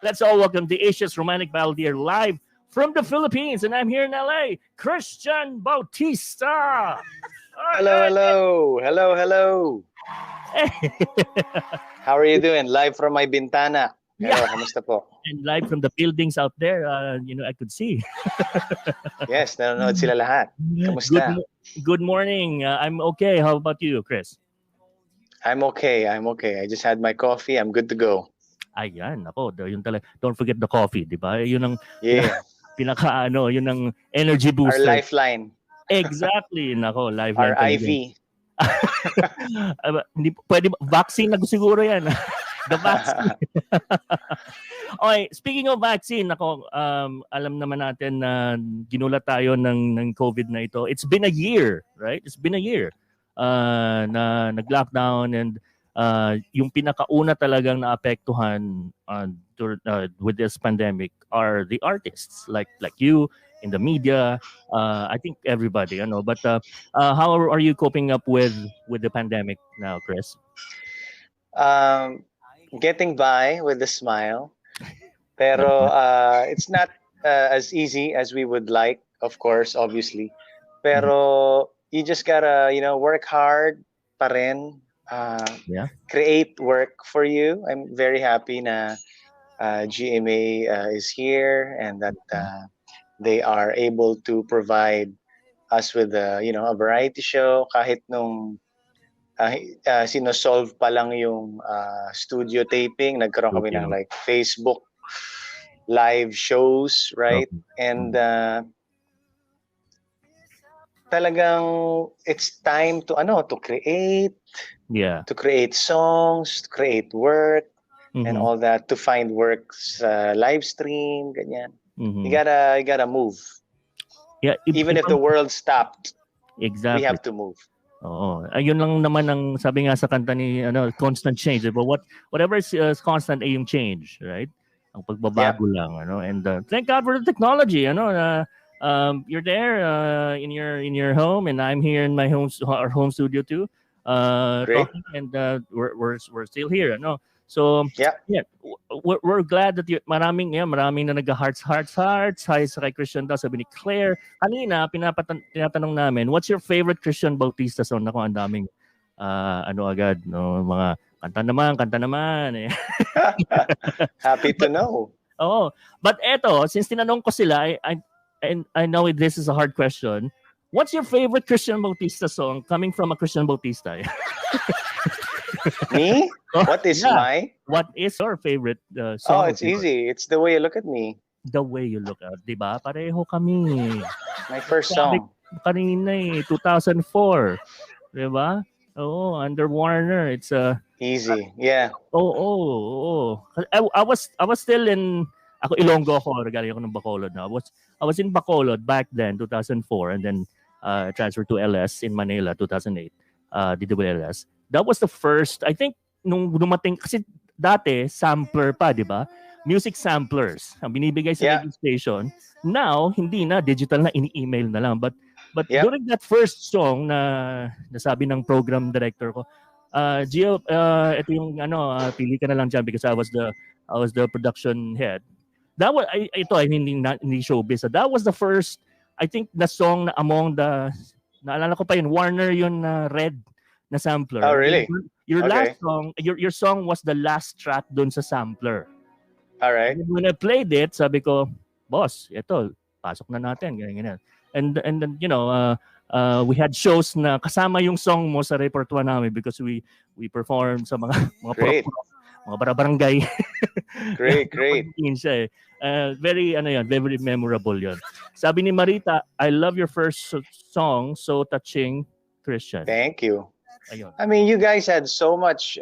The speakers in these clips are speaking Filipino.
Let's all welcome the Asia's Romantic Balladeer live from the Philippines. And I'm here in LA, Christian Bautista. Hello, hello, hello, hello. How are you doing? Live from my bintana. Hello, Yeah, kamusta po? and live from the buildings out there, I could see. Yes, nanonood sila lahat. Good, Kamusta? good morning. I'm okay. How about you, Chris? I'm okay, I'm okay. I just had my coffee. I'm good to go. Ayan, ako, yun talaga. Don't forget the coffee, di ba? Yun ang Yeah, yun ang energy our booster. lifeline, Exactly. Nako, our lifeline talaga. IV. Hindi pwede vaccine na siguro yan. The vaccine. Okay, speaking of vaccine, ako alam naman natin na ginulat tayo ng COVID na ito. It's been a year, right? It's been a year na nag-lockdown and yung pinakauna talagang naapektuhan with this pandemic are the artists like you in the media. I think everybody, But how are you coping up with the pandemic now, Chris? Getting by with a smile. Pero it's not as easy as we would like, of course, obviously. Pero you just gotta, work hard pa rin. Yeah. Create work for you. I'm very happy na GMA is here and that they are able to provide us with a variety show kahit nung sinosolve pa lang yung studio taping, nagkaroon kami ng like Facebook live shows, right? And talagang it's time to create, to create songs, to create work, and all that, to find works, live stream, ganyan. You gotta move. Yeah, even if the world stopped, exactly. we have to move. Oo. Ayun lang naman ang sabi nga sa kanta ni constant change. But whatever is constant ay yung change, right? Ang pagbabago lang, And thank God for the technology, you're there in your home and I'm here in our home studio too. Great. Talking and we're still here, So yeah, we're glad that maraming na nag-hearts. Hi sa kay Christian daw, sabi ni Claire. Kanina, tinatanong namin, what's your favorite Christian Bautista song? Ako, ang daming, agad, mga kanta naman. Eh. Happy to know. Oh, but eto, since tinanong ko sila, I know this is a hard question. What's your favorite Christian Bautista song coming from a Christian Bautista? Me? What is What is your favorite song? Oh, it's easy. It's The Way You Look at Me. The Way You Look at, di ba? Pareho kami. My first song. Kanina 2004. Di ba? Oo, under Warner. It's easy. Yeah. Oh. I was still in Ilonggo ako, regarding ako ng Bacolod na. I was in Bacolod back then, 2004, and then transferred to LS in Manila, 2008. DWLS. That was the first, I think, nung dumating, kasi dati, sampler pa, di ba? Music samplers ang binibigay sa radio station. Now, hindi na, digital na, ini-email na lang. But during that first song na nasabi ng program director ko, Gio, ito yung pili ka na lang dyan because I was the production head. That was hindi showbiz. That was the first, I think, the song na among the, naalala ko pa yun, Warner yun Red na sampler. Oh, really? Your last song, your song was the last track dun sa sampler. All right. And when I played it, sabi ko, boss, ito, pasok na natin, ganyan. And then, we had shows na kasama yung song mo sa repertoire namin because we performed sa mga barangay. Great. Siya, very very memorable yun. Sabi ni Marita, I love your first song, so touching, Christian. Thank you. Ayun. I mean, you guys had so much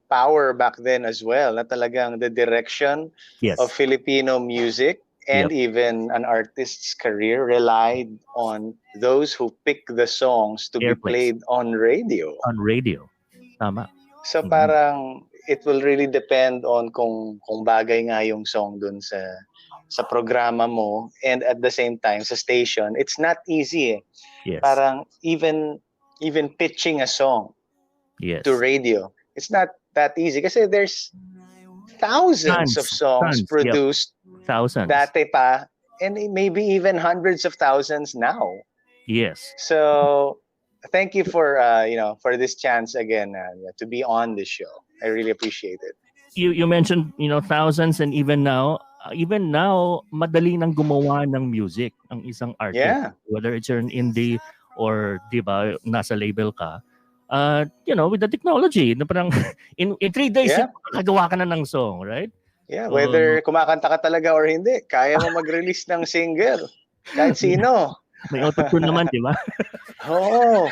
power back then as well. Na talagang the direction of Filipino music and even an artist's career relied on those who pick the songs to be played on radio. On radio. Tama. So parang it will really depend on kung bagay nga yung song dun sa programa mo, and at the same time sa station. It's not easy. Yes. Parang even pitching a song to radio, it's not that easy kasi there's thousands of songs Yep. produced Thousands. dati pa, and maybe even hundreds of thousands now. Yes. So thank you for for this chance again to be on the show. I really appreciate it. You mentioned thousands, and even now madali nang gumawa ng music ang isang artist, Yeah. whether it's an indie or 'di ba nasa label ka. With the technology na parang in 3 days Yeah. makagawa ka na ng song, right? Yeah, whether kumakanta ka talaga or hindi, kaya mo mag-release ng single. Kahit sino. May auto-tune naman, di ba? Oo.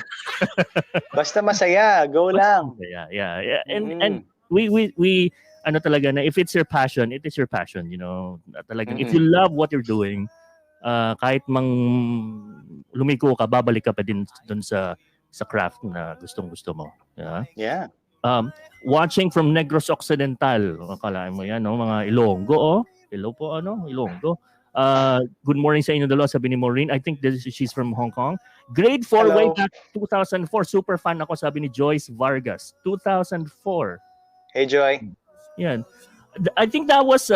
Basta masaya, go lang. Yeah. And we talaga na if it's your passion, it is your passion, talagang if you love what you're doing, kahit mang lumiko ka, babalik ka pa din dun sa craft na gustong-gusto mo. Yeah. Watching from Negros Occidental, akalain mo yan, mga Ilonggo, hello po, Ilonggo. Good morning sa inyo dalawa, sabi ni Maureen. I think she's from Hong Kong. Grade 4 Hello. way back 2004. Super fan ako, sabi ni Joyce Vargas. 2004. Hey, Joy. Yan. I think that was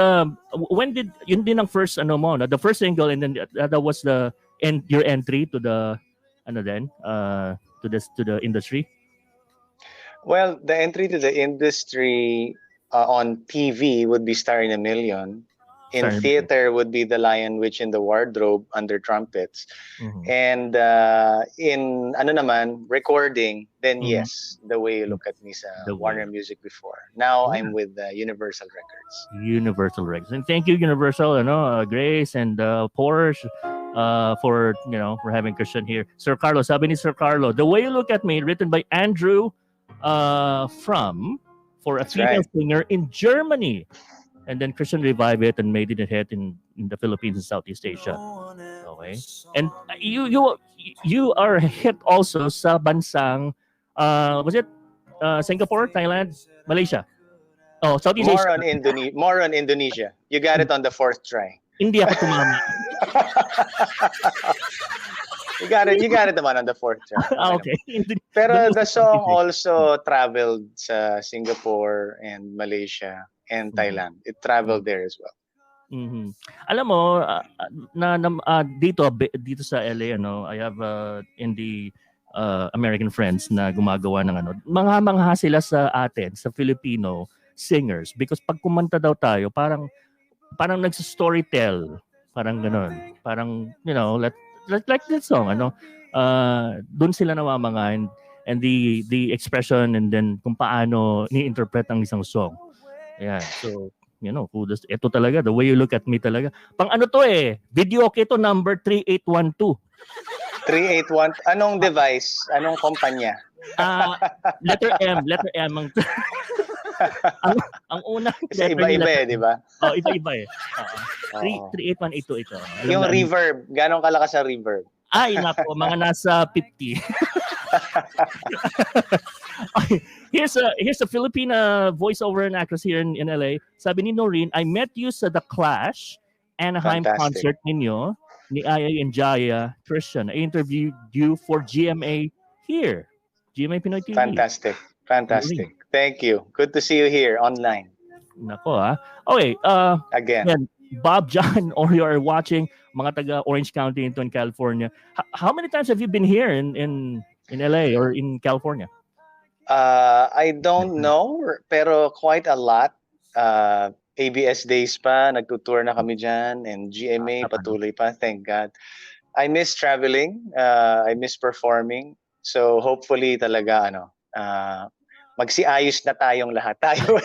when did yun din ang first the first single, and then that was your entry to the to the industry. Well, the entry to the industry on TV would be Star in a Million. In theater would be The Lion, Witch, and the Wardrobe under trumpets. Mm-hmm. And in recording, then yes, The Way You Look at Me sa Warner Music before. Now I'm with Universal Records. Universal Records. And thank you, Universal, Grace and Porsche, for having Christian here. Sir Carlo, sabi ni Sir Carlo, The Way You Look at Me, written by Andrew for a female singer in Germany. And then Christian revived it and made it a hit in the Philippines and Southeast Asia. Okay. And you are a hit also sa bansang was it Singapore, Thailand, Malaysia? Oh, Southeast More Asia. More on Indonesia. You got it on the 4th try. Hindi ako tumama. You got it naman on the 4th try. Okay. Pero the song also traveled sa Singapore and Malaysia and Thailand. It traveled there as well. Mm-hmm. Alam mo, dito sa LA, I have indie American friends na gumagawa ng mangha sila sa atin, sa Filipino singers, because pag kumanta daw tayo, parang nagsa-storytell, parang ganun. Parang, like that song, doon sila namamanga, and the expression, and then kung paano ni-interpret ang isang song. Yeah, so kudos. Ito talaga, The Way You Look at Me talaga. Pang video okay to, number 3812. 381, anong device? Anong kumpanya? Letter M ang unang iba-iba di ba? Oh, iba-iba 38182 ito. Yung reverb, ganong kalakas sa reverb? Ay, nako, mga nasa 50. Here's a Filipina voiceover and actress here in LA. Sabi ni Noreen, I met you sa The Clash Anaheim concert ninyo ni Aya and Jaya Christian. I interviewed you for GMA here. GMA Pinoy TV. Fantastic. Thank you. Good to see you here online. Nako Okay. Again. Yan, Bob John, or you are watching, mga taga Orange County in California. How many times have you been here in LA or in California? I don't know, pero quite a lot. ABS days pa, nagtutour na kami dyan, and GMA patuloy pa, thank God. I miss traveling, I miss performing, so hopefully talaga magsiayos na tayong lahat tayo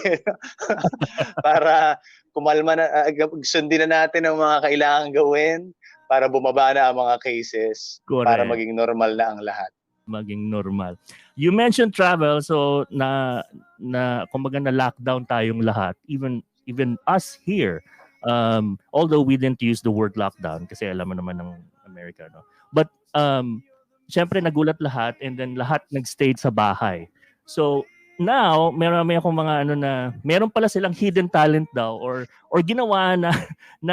para kumalma na, sundin na natin ang mga kailangan gawin para bumaba na ang mga cases. Correct. Para maging normal na ang lahat. Maging normal. You mentioned travel, so kumbaga na lockdown tayong lahat, even us here. Although we didn't use the word lockdown kasi alam mo naman ng America, no? But syempre nagulat lahat, and then lahat nagstayed sa bahay. So now, meron akong mga meron pala silang hidden talent daw or ginawa na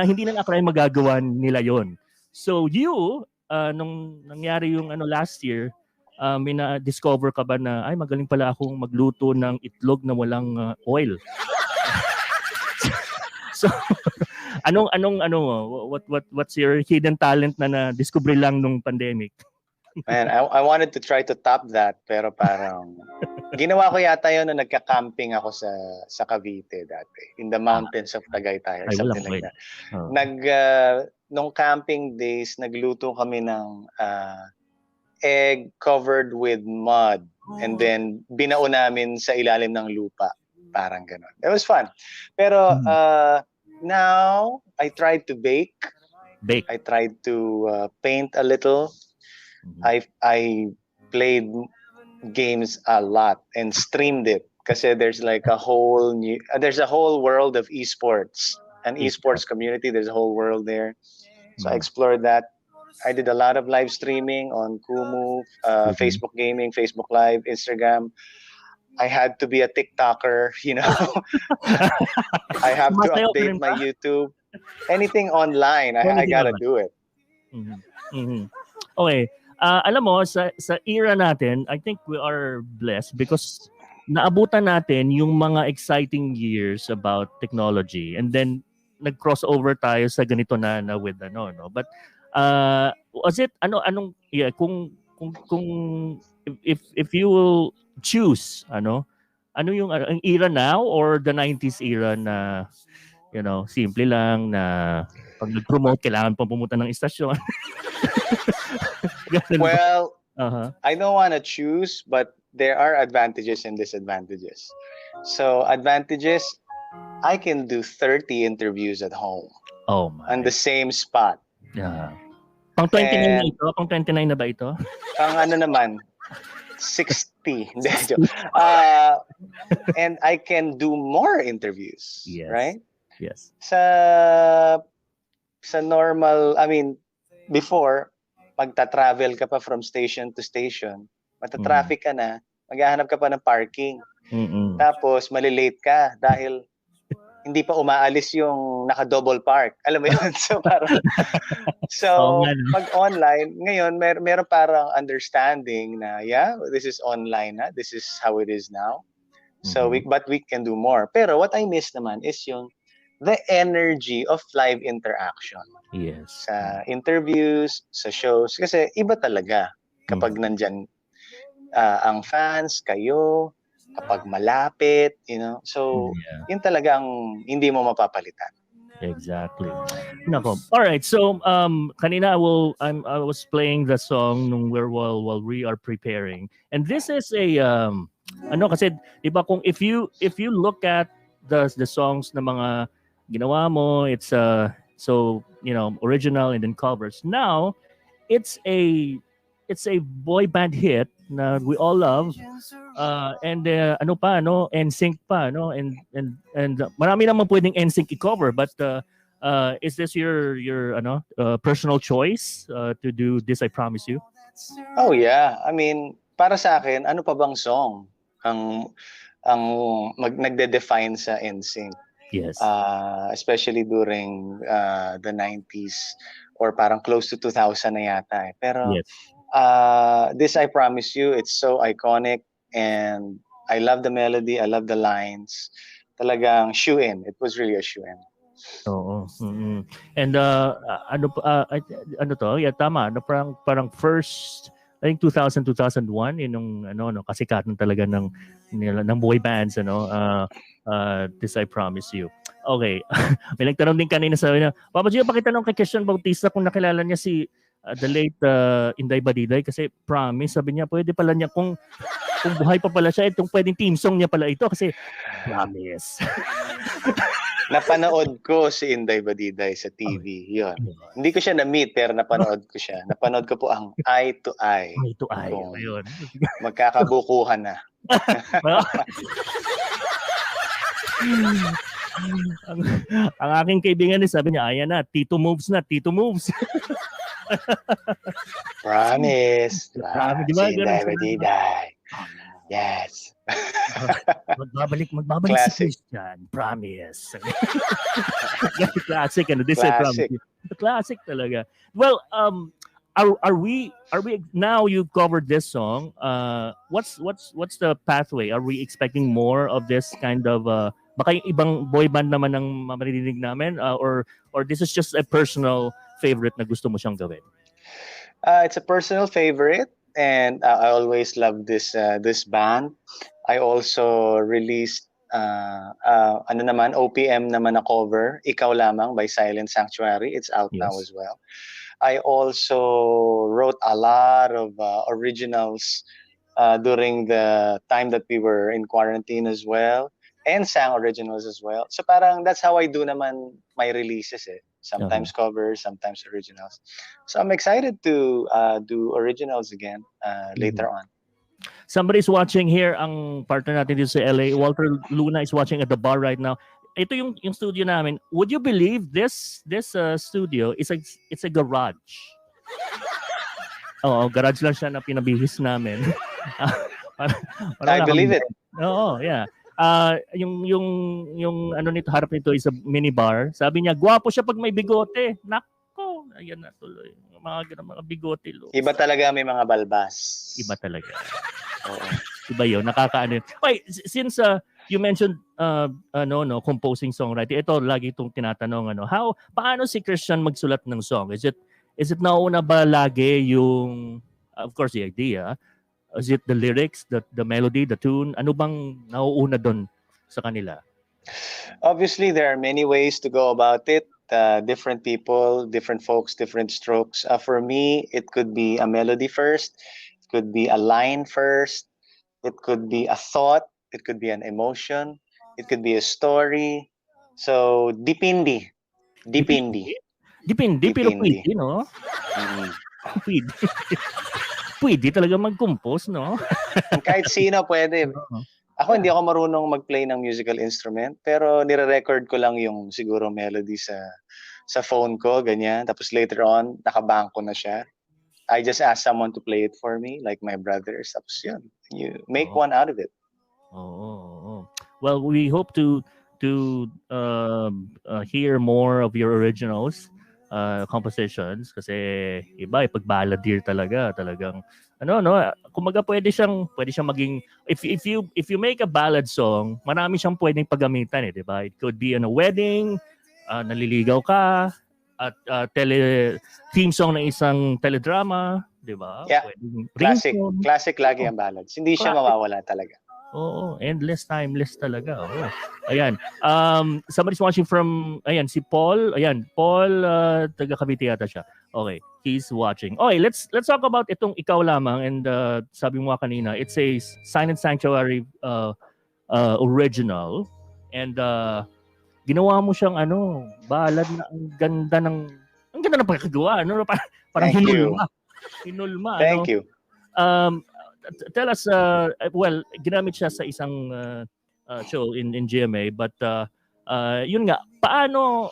hindi na akalain magagawa nila yon. So you, nung nangyari yung last year, may na-discover ka ba na, ay magaling pala akong magluto ng itlog na walang oil? So, what's your hidden talent na discover lang nung pandemic? Man, I wanted to try to top that, pero parang ginawa ko yata yun na nagka-camping ako sa Cavite dati, in the mountains of Tagaytay or something like that. Nung camping days, nagluto kami ng egg covered with mud, and then binao namin sa ilalim ng lupa, parang ganon. It was fun. Pero now I tried to bake. I tried to paint a little. I played games a lot and streamed it kasi there's like a whole world of esports, an esports community. There's a whole world there, so I explored that. I did a lot of live streaming on Kumu, Facebook Gaming, Facebook Live, Instagram. I had to be a TikToker, you know. I have to update my YouTube. Anything online, I gotta do it. Okay. Alam mo, sa era natin, I think we are blessed because naabutan natin yung mga exciting years about technology, and then nag-crossover tayo sa ganito na with no. But was it kung if you will choose ano yung ang era now or the 90s era na simple lang na pag nag-promote kailangan pa pumunta ng istasyon? Well, I don't want to choose, but there are advantages and disadvantages. So advantages, I can do 30 interviews at home. Oh my. On the same spot. Yeah. Pang 29 na ito? Pang 29 na ba ito? Pang naman, 60. And I can do more interviews, yes. Right? Yes. Sa normal, I mean, before, pagta-travel ka pa from station to station, mata-traffic ka na, maghahanap ka pa ng parking. Tapos, malilate ka dahil hindi pa umaalis yung naka-double park. Alam mo yun? So, pag online, ngayon, meron parang understanding na, this is online, this is how it is now. So, but we can do more. Pero what I miss naman is the energy of live interaction. Yes. Sa interviews, sa shows. Kasi iba talaga kapag nandyan ang fans, kayo, kapag malapit, So, yun talaga ang hindi mo mapapalitan. Exactly. Nako. All right. So, kanina I was playing the song while we are preparing. And this is a kasi 'di ba kung if you look at the songs na mga ginawa mo, it's so original and then covers. Now it's a boy band hit na we all love, and NSYNC pa, and marami naman pwedeng NSYNC i-cover, but is this your personal choice to do This I Promise You? Oh yeah, I mean, para sa akin, ano pa bang song ang nagde-define sa NSYNC? Yes. Especially during the 90s or parang close to 2000 na yata. Pero yes. This I Promise You, it's so iconic, and I love the melody, I love the lines. Talagang shoe-in. It was really a shoe-in. Oo. And tama, parang first, I think 2000 2001 yung kasikatan talaga ng boy bands This I Promise You. Okay. May nagtanong din kanina sa Papa Gio, pakitanong kay Christian Bautista kung nakilala niya si the late Inday Badiday, kasi promise, sabi niya pwede pala niya kung buhay pa pala siya, itong pwedeng team song niya pala ito kasi promise. Napanood ko si Inday Badiday sa TV. Yun. Hindi ko siya na-meet pero napanood ko siya. Napanood ko po ang Eye to Eye. Eye to Eye. Ayun. Magkakabukuhan na. ang aking kaibigan sabi niya, ayan na, Tito Moves na, Tito Moves. Promise. Promise. Si Inday Badiday. Yes. Magbabalik classic. Si Christian. Promise. Classic. This I Promise You. Classic talaga. Well, are we now you've covered this song? What's the pathway? Are we expecting more of this kind of baka yung ibang boy band naman ang maririnig namin, or this is just a personal favorite na gusto mo siyang gawin? It's a personal favorite, and I always love this band. I also released OPM naman na cover, Ikaw Lamang by Silent Sanctuary. It's out now as well. I also wrote a lot of originals during the time that we were in quarantine as well, and sang originals as well. So parang that's how I do naman my releases. Sometimes covers, sometimes originals. So I'm excited to do originals again later on. Somebody's watching here, ang partner natin dito sa LA, Walter Luna is watching at the bar right now. Ito yung studio namin. Would you believe this studio is it's a garage? Oo, garage lang siya na pinabihis namin. I believe it. Oo, yeah. Yung ano nito, harap nito is a mini bar. Sabi niya, gwapo siya pag may bigote. Nako, ayan na tuloy. Mga bigote. Iba talaga, may mga balbas. Iba talaga. Oo. Iba yun, nakakaano. Okay, since you mentioned composing songwriting, ito lagi itong tinatanong, paano si Christian magsulat ng song? Is it nauna ba lagi yung, of course, the idea? Is it the lyrics, the melody, the tune? Ano bang nauuna doon sa kanila? Obviously, there are many ways to go about it. Different people, different folks, different strokes. For me, it could be a melody first. It could be a line first. It could be a thought. It could be an emotion. It could be a story. So, dipindi. Dipindi. Pero pwede, no? Pwede. Pwede talaga mag-compose, no? Kahit sino pwede. Ako hindi ako marunong mag-play ng musical instrument, pero nire-record ko lang yung siguro melody sa phone ko, ganyan. Tapos later on, nakabangko na siya. I just ask someone to play it for me, like my brothers. Tapos yun, you make one out of it. Well, we hope to hear more of your originals, compositions, kasi iba pag balladeer talagang kumaga pwede siyang maging, if you make a ballad song, marami siyang pwedeng paggamitan, di ba? It could be in a wedding, naliligaw ka, at theme song ng isang teledrama, di ba? Yeah. Classic lagi ang ballads. Hindi siya mawawala talaga. Oo, endless, timeless talaga. Oo. Ayan. Somebody's watching from, si Paul. Ayan, Paul, taga Cavite yata siya. Okay, he's watching. Okay, let's talk about itong Ikaw Lamang, and sabi mo kanina, it's a Silent Sanctuary original, and ginawa mo siyang ballad na ang ganda ng pagkagawa, parang hinulma. Thank you. Tell us, ginamit siya sa isang show in GMA, but yun nga, paano,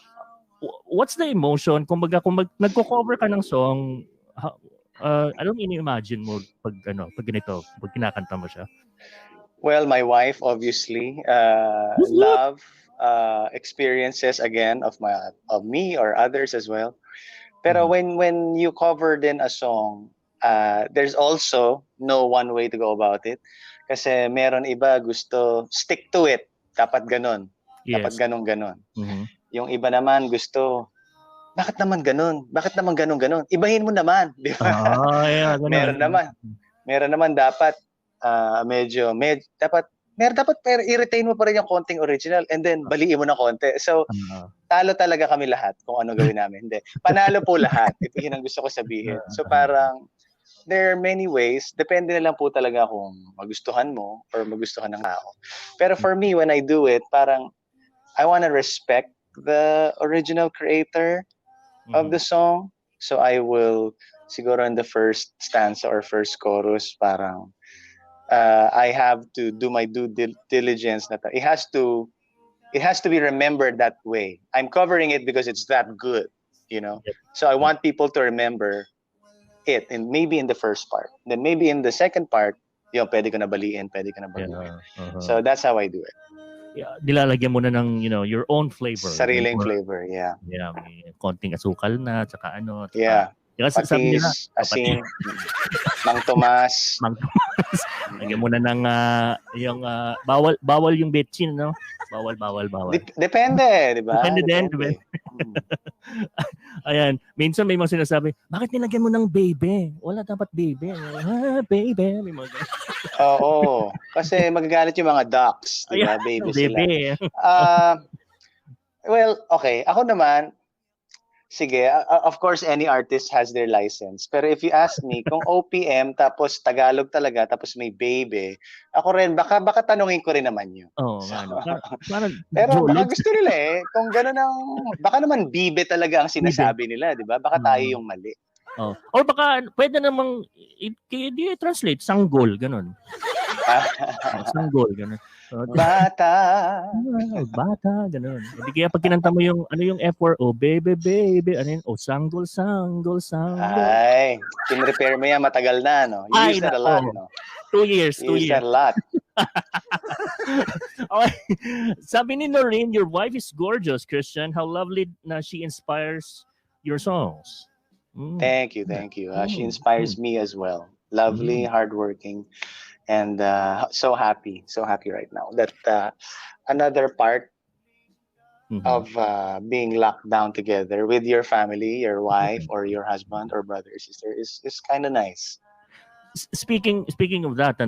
what's the emotion? Kung nagko-cover ka ng song, anong ini-imagine mo pag ganito, pag kinakanta mo siya? Well, my wife obviously love experiences again of me or others as well. Pero when you cover din a song, there's also no one way to go about it. Kasi meron iba gusto stick to it. Dapat ganon. Yes. Dapat ganon. Mm-hmm. Yung iba naman gusto, bakit naman ganon? Bakit naman ganon? Ibahin mo naman. Di ba? Yeah, meron naman dapat dapat pero i-retain mo pa rin yung konting original and then baliin mo na konti. So, talo talaga kami lahat kung ano gawin namin. Hindi. Panalo po lahat. Ito yun ang gusto ko sabihin. So, parang there are many ways. Depende na lang po talaga kung magustuhan mo or magustuhan ng tao. Pero for me, when I do it, parang I want to respect the original creator of the song. So I will, siguro in the first stanza or first chorus, parang I have to do my due diligence. It has to be remembered that way. I'm covering it because it's that good, Yep. So I want people to remember it, and maybe in the first part, then maybe in the second part, pwede ko na baliin, So that's how I do it. Yeah, nilalagyan mo na ng your own flavor. Sariling flavor, yeah. Yeah, may konting asukal na, tsaka Yeah. Sabi nila, patis, asin, Mang Tomas. Mang Tomas. Lagyan mo na ng bawal yung betchin, no? Bawal. Depende, di ba? Depende din. Ayan, minsan may mga sinasabi, bakit nilagyan mo ng baby? Wala dapat baby. Baby. May mga Oo, kasi magagalit yung mga ducks, di ba? Baby sila. Well, okay. Ako naman, sige, of course, any artist has their license. Pero if you ask me, kung OPM, tapos Tagalog talaga, tapos may baby, ako rin, baka tanungin ko rin naman yun. Oo, pero baka gusto nila kung gano'n baka naman bibe talaga ang sinasabi nila, di ba? Baka tayo yung mali. Oh. Or baka, pwede namang, i-translate, sanggol, gano'n. Sanggol, gano'n. Bata, gano'n. Hindi kaya pag kinanta mo yung, yung F4, baby, ano yun? Sanggol. Ay, tin-repair mo yan, matagal na, no? You use that a lot, no? 2 years. You use that a lot. Okay. Sabi ni Noreen, your wife is gorgeous, Christian. How lovely na she inspires your songs. Thank you. She inspires me as well. Lovely, hardworking, and so happy right now that another part of being locked down together with your family, your wife or your husband or brother or sister is kind of nice. Speaking of that,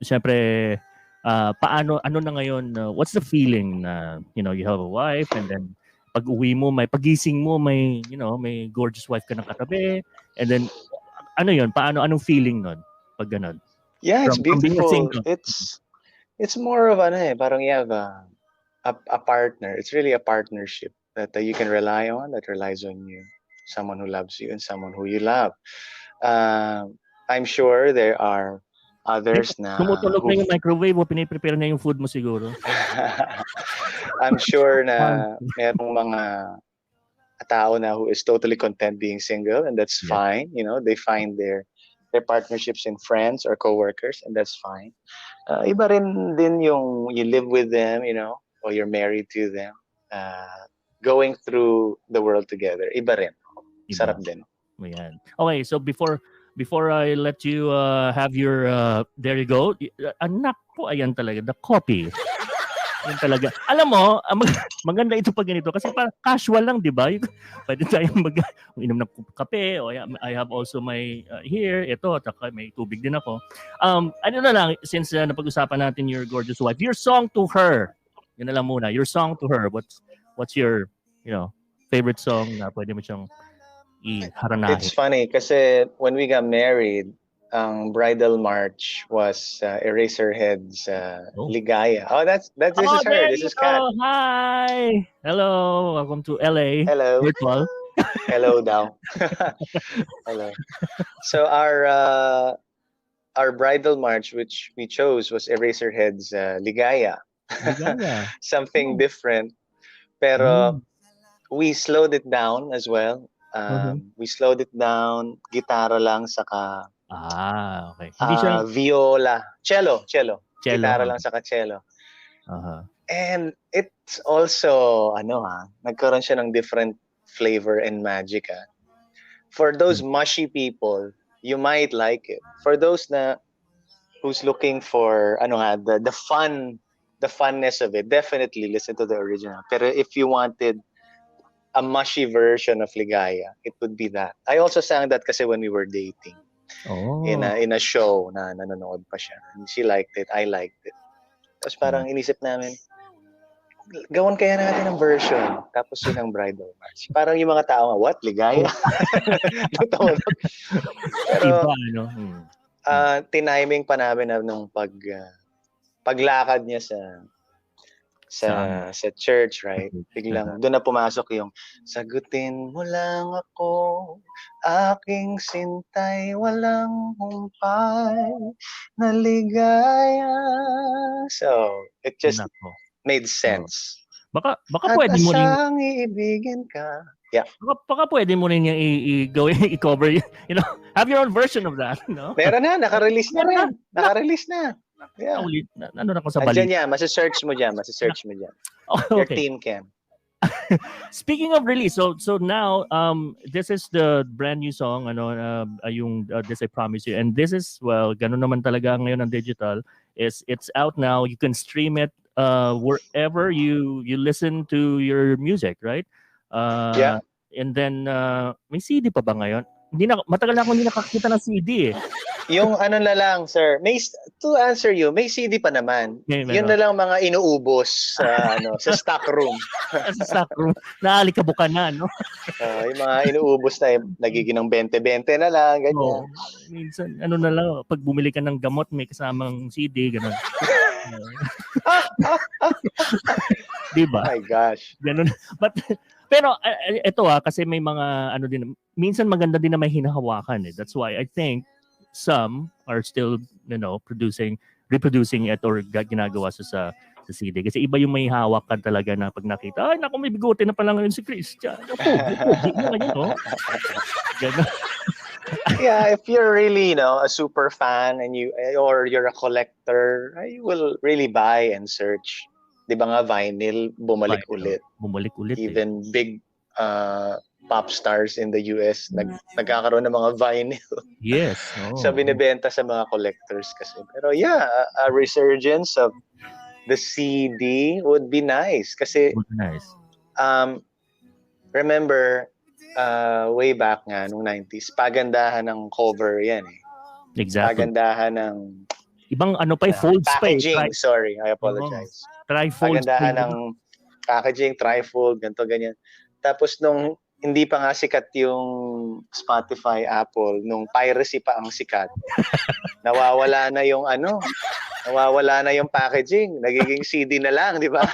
syempre, ano na ngayon, what's the feeling na, you have a wife and then pag-uwi mo, pagising mo, may gorgeous wife ka ng katabi, and then, anong feeling nun, pag ganun? Yeah, it's beautiful. It's more of parang you have a partner. It's really a partnership that you can rely on, that relies on you, someone who loves you and someone who you love. I'm sure there are others na... Tumutunog na yung microwave o piniprepare na yung food mo siguro. I'm sure na merong mga tao na who is totally content being single, and that's fine. They find their partnerships in friends or coworkers, and that's fine. Iba rin din yung you live with them, or you're married to them, going through the world together. Iba rin. Sarap din. Ayan. Okay, so before I let you have your there you go. Anak ko, ayan talaga, the coffee. Yan talaga. Alam mo, maganda ito pag ganito kasi parang casual lang, di ba? Pwede tayong inom ng kape, o I have also my here, ito, may tubig din ako. Ano na lang, since napag-usapan natin your gorgeous wife, your song to her. Yun na lang muna, your song to her. What's your, favorite song na pwede mo siyang iharanahin? It's funny kasi when we got married, ang bridal march was Eraserhead's Ligaya. Oh, this is her. This is Kat. Hi. Hello. Welcome to LA. Hello. Virtual. Hello daw. Hello. So our bridal march, which we chose, was Eraserhead's Ligaya. Something different. Pero we slowed it down as well. We slowed it down. Gitara lang saka okay. Viola. Cello. Gitara lang saka cello. And it's also, nagkaroon siya ng different flavor and magic. For those mushy people, you might like it. For those who's looking for, the funness of it, definitely listen to the original. Pero if you wanted a mushy version of Ligaya, it would be that. I also sang that kasi when we were dating. In a show na nanonood pa siya. And she liked it, I liked it. Tapos parang inisip namin, gawan kaya natin ng version. Tapos yun ang bridal march. Parang yung mga tao nga, what? Ligaya? Pero, tiniming pa namin nung paglakad niya sa church, right? Biglang doon na pumasok yung sagutin mo lang ako, aking sintay, walang humpay na ligaya. So it just made sense. Baka pwede mo rin iibigin ka. Yeah. Baka pwede mo rin yung i-cover, have your own version of that, no? Meron na, naka-release na rin. Naka-release na. Yeah. Ano na ko sa balik. Diyan yan, masa-search mo dyan. Okay. Your team can. Speaking of release, so now this is the brand new song yung This I Promise You, and this is, well, ganun naman talaga ngayon ang digital, is it's out now. You can stream it wherever you listen to your music, right? Yeah. And then may CD pa ba ngayon? Matagal na akong hindi nakakita ng CD eh. Yung ano na lang, sir, to answer you, may CD pa naman. Yun na lang mga inuubos sa stock room. Sa stock room. Naalikabukan na, no? Yung mga inuubos na nagiging ng 20-20 na lang, ganyan. Minsan, na lang, pag bumili ka ng gamot, may kasamang CD, gano'n. Diba? Oh my gosh. Ganun. Pero ito kasi may mga din, minsan maganda din na may hinahawakan eh. That's why I think some are still, reproducing it or ginagawa sa CD. Kasi iba yung may hawak ka talaga na pag nakita, ay naku, may bigote na pala ngayon si Christian. Pogi na ngayon, no? Ganun. Yeah, if you're really, a super fan and or you're a collector, you will really buy and search. 'Di ba nga vinyl bumalik ulit. Even big pop stars in the US nagkakaroon ng mga vinyl. Yes. Sa binebenta sa mga collectors kasi. Pero yeah, a resurgence of the CD would be nice kasi remember way back nga nung 90s, pagandahan ng cover yan eh. Exactly. Pagandahan ng ibang folds packaging, sorry, I apologize. Trifold. Pagandahan ng packaging, trifold, ganito, ganyan. Tapos nung hindi pa nga sikat yung Spotify, Apple, nung piracy pa ang sikat, nawawala na yung packaging, nagiging CD na lang, di ba?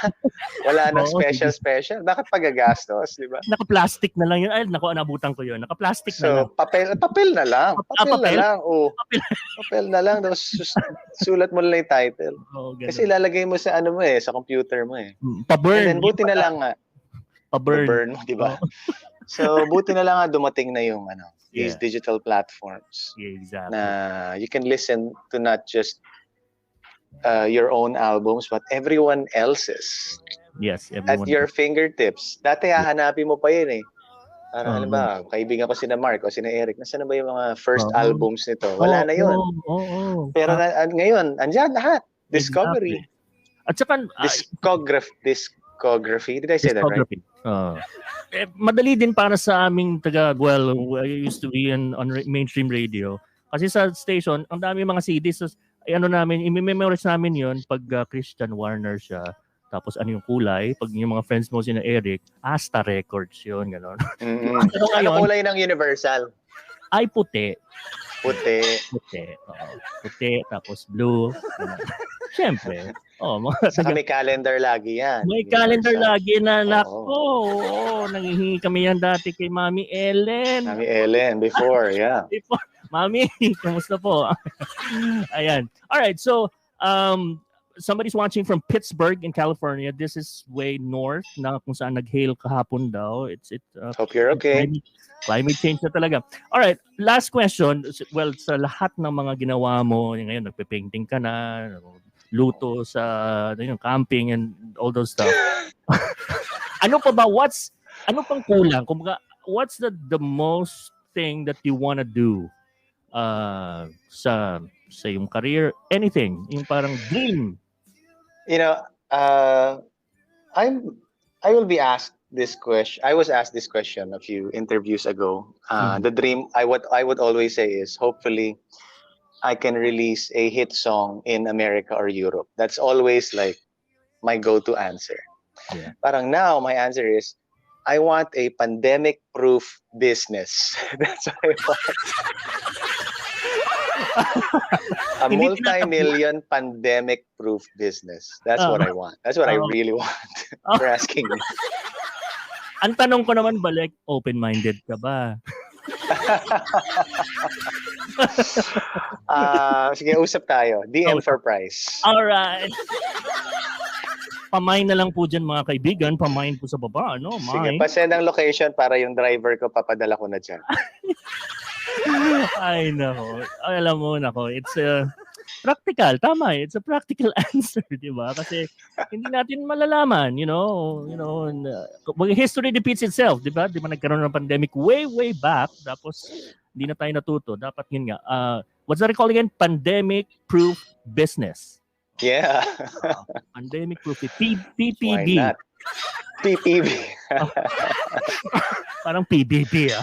Wala nang special. Bakit pagagastos, di ba? Naka-plastic na lang yun. Ay, naku, nabutan ko yun. Naka-plastic na lang. Papel na lang. Papel na lang. Papel na lang. Tapos sulat mo lang yung title. Kasi ilalagay mo sa sa computer mo eh. Pa-burn. And then buti na lang nga. Pa-burn mo, di ba? So buti na lang nga dumating na yung these digital platforms. Yeah, exactly. Na you can listen to not just your own albums but everyone else's. Yes, everyone. At your fingertips. Dati hahanapin mo pa yun eh. Ano ba, kaibigan ko sina Mark o sina Eric, nasaan na ba yung mga first albums nito? Wala na yun. Pero ngayon, andyan lahat. Discovery. Exactly. At saka discography. Did I say that right? Madali din para sa aming I used to be on mainstream radio. Kasi sa station, ang dami mga CDs. I-memorize namin yun pag Christian Warner siya. Tapos yung kulay, pag yung mga friends mo sina Eric, Asta Records yun, gano'n. Ano kulay ng Universal? Ay, puti. Puti, tapos blue. Siyempre. Saka may calendar lagi yan. May calendar lagi na nanghihingi kami yan dati kay Mami Ellen. Mami Ellen, before, yeah. Mami, kamusta po? Ayan. All right, so somebody's watching from Pittsburgh in California. This is way north na kung saan nag-hail kahapon daw. Hope you're okay. Climate change na talaga. All right, last question. Well, sa lahat ng mga ginawa mo, ngayon nagpe-painting ka na, luto sa camping and all those stuff. Ano pa ba? Ano pang kulang? Kumbaga, what's the most thing that you wanna do sa yung career? Anything? Yung parang dream? I will be asked this question. I was asked this question a few interviews ago. The dream, what I would always say is, hopefully, I can release a hit song in America or Europe. That's always like my go-to answer. Yeah. Parang now, my answer is, I want a pandemic-proof business. That's what I want. A multi-million pandemic-proof business. That's what I want. That's what I really want. For asking me. Ang tanong ko naman balik, open-minded ka ba? Sige, usap tayo. DM for price. Alright. Pamain na lang po dyan mga kaibigan. Pamain po sa baba, no? Sige, pasend ang location para yung driver ko papadala ko na dyan. Ay, nako. Alam mo, nako. It's Practical, tama eh. It's a practical answer, di ba? Kasi hindi natin malalaman, history repeats itself, di ba? Di ba nagkaroon ng pandemic way back, tapos hindi na tayo natuto. Dapat yun nga. What's that called again? Pandemic-proof business. Yeah. Pandemic-proof. Why PPB. not? PPB. Parang PBB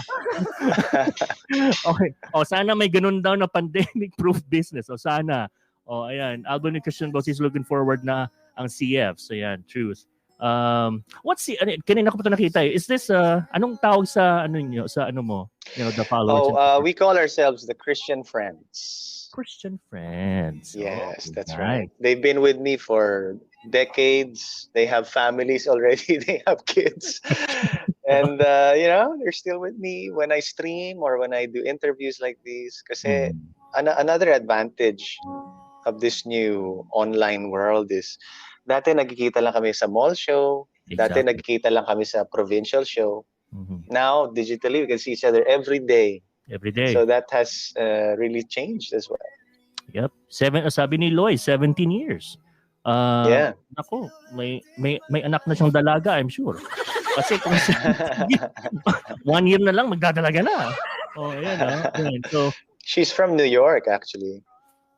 Okay. Sana may ganun daw na pandemic-proof business. Sana. Ayan. Alvin and Christian Bautista looking forward na ang CF. So, ayan. Truth. Kanina ko pa ito nakita. Is this, anong tawag sa, mo? The followers. We call ourselves the Christian Friends. Christian Friends. Yes, that's right. They've been with me for decades. They have families already. They have kids. And, they're still with me when I stream or when I do interviews like these. Kasi another advantage of this new online world is dati nagkikita lang kami sa mall show. Dati nagkikita lang kami sa provincial show. Now, digitally, we can see each other every day. So that has really changed as well. Yep. Sabi ni Loy, 17 years. Yeah. Ako, may anak na siyang dalaga, I'm sure. Kasi kung 1 year na lang, magdadalaga na. Ayan. So, she's from New York, actually.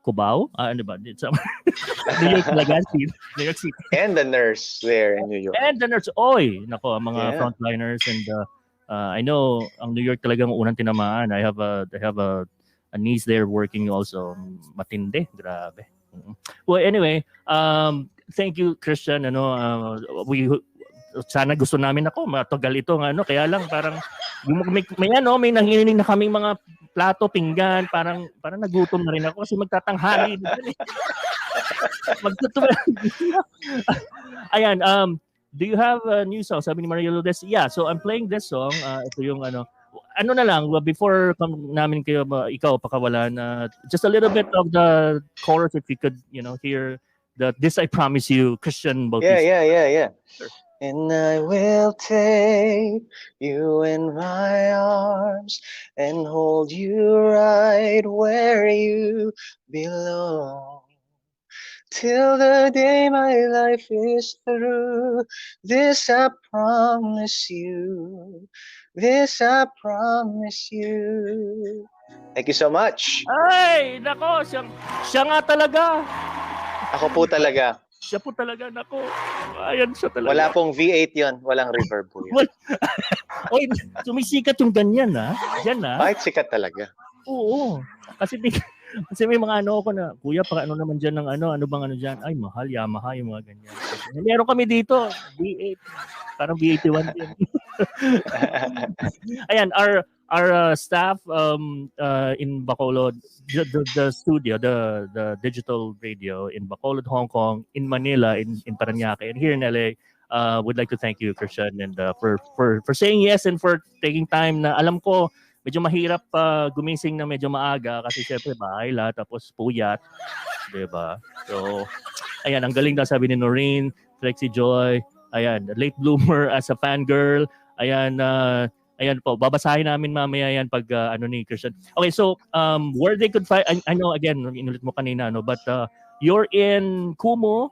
Cubao? Ano ba? New York talaga, New York City. And the nurse there in New York. And the nurse, nako, mga frontliners and I know ang New York talagang unang tinamaan. I have a niece there working also. Matindi, grabe. Well, anyway, thank you, Christian. Sana gusto namin matagal ito kaya lang parang may nanginginig na kaming mga plato, pinggan, parang nagutom na rin ako kasi magtatanghali Ayan, do you have a new song? Sabi ni Maria Lourdes, yeah, so I'm playing this song. Ito yung ano na lang, before namin kayo, ikaw, pakawalan, just a little bit of the chorus if you could, hear This I Promise You, Christian Bautista. Yeah. Sure. And I will take you in my arms and hold you right where you belong. Till the day my life is through, this I promise you. This I promise you. Thank you so much. Ay, nako, siya nga talaga. Ako po talaga. Siya po talaga, nako. Ayan siya talaga. Wala pong V8 yon, walang reverb po yun. Oy, sumisikat yung ganyan Yan Kahit sikat talaga. Oo. Kasi may mga ako na, kuya, naman dyan ng ano bang dyan? Ay, mahal, Yamaha, yung mga ganyan. Meron kami dito, V8. Parang V81 din. Ayan, our staff in Bacolod, the studio, the digital radio in Bacolod, Hong Kong, in Manila, in Parañaque, and here in LA, would like to thank you, Christian, and for saying yes and for taking time na alam ko medyo mahirap gumising na medyo maaga kasi syempre bahay la tapos puyat, 'di ba? So ayan, ang galing daw sabi ni Noreen, Flexi Joy, ayan, late bloomer as a fangirl. Ayan, ayan po, babasahin namin mamaya yan pag ni Christian. Okay, so where they could find, I know again, inulit mo kanina, but you're in Kumu.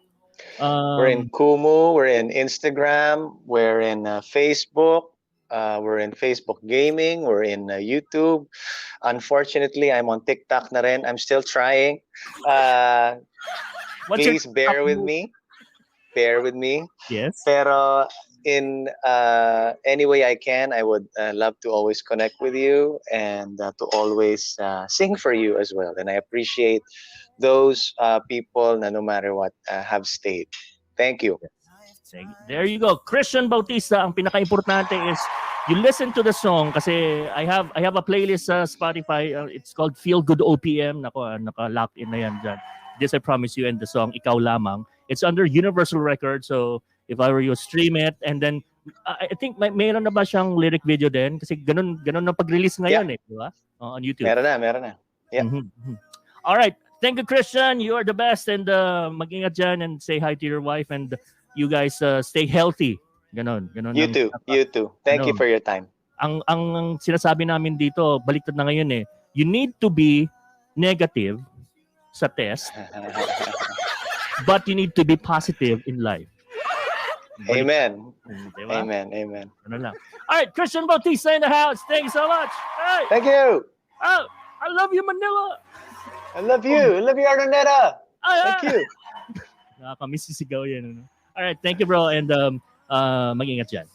We're in Kumu, we're in Instagram, we're in Facebook, we're in Facebook Gaming, we're in YouTube. Unfortunately, I'm on TikTok na rin. I'm still trying. Please bear with me. Bear with me. Yes. Pero in any way I can, I would love to always connect with you and to always sing for you as well. And I appreciate those people na no matter what have stayed. Thank you. There you go. Christian Bautista, ang pinaka-importante is you listen to the song kasi I have a playlist sa Spotify. It's called Feel Good OPM. Naka-locked in na yan dyan. This I Promise You, and the song Ikaw Lamang. It's under Universal Records, so if I were you, stream it, and then I think mayroon na ba siyang lyric video din? Kasi ganun na pag-release ngayon di ba? On YouTube. Meron na. Yeah. Mm-hmm. All right. Thank you, Christian. You are the best, and mag-ingat dyan and say hi to your wife, and you guys stay healthy. Ganon. You too. Thank you for your time. Ang sinasabi namin dito, baliktad na ngayon You need to be negative sa test. But you need to be positive in life. Amen. Diba? Amen. Ano lang. All right, Christian Bautista in the house. Thank you so much. Hey. Thank you. Oh, I love you, Manila. I love you. I love you, Araneta. Thank you. Nakakamiss si sigaw yan. Ano? All right, thank you, bro. And mag-ingat dyan.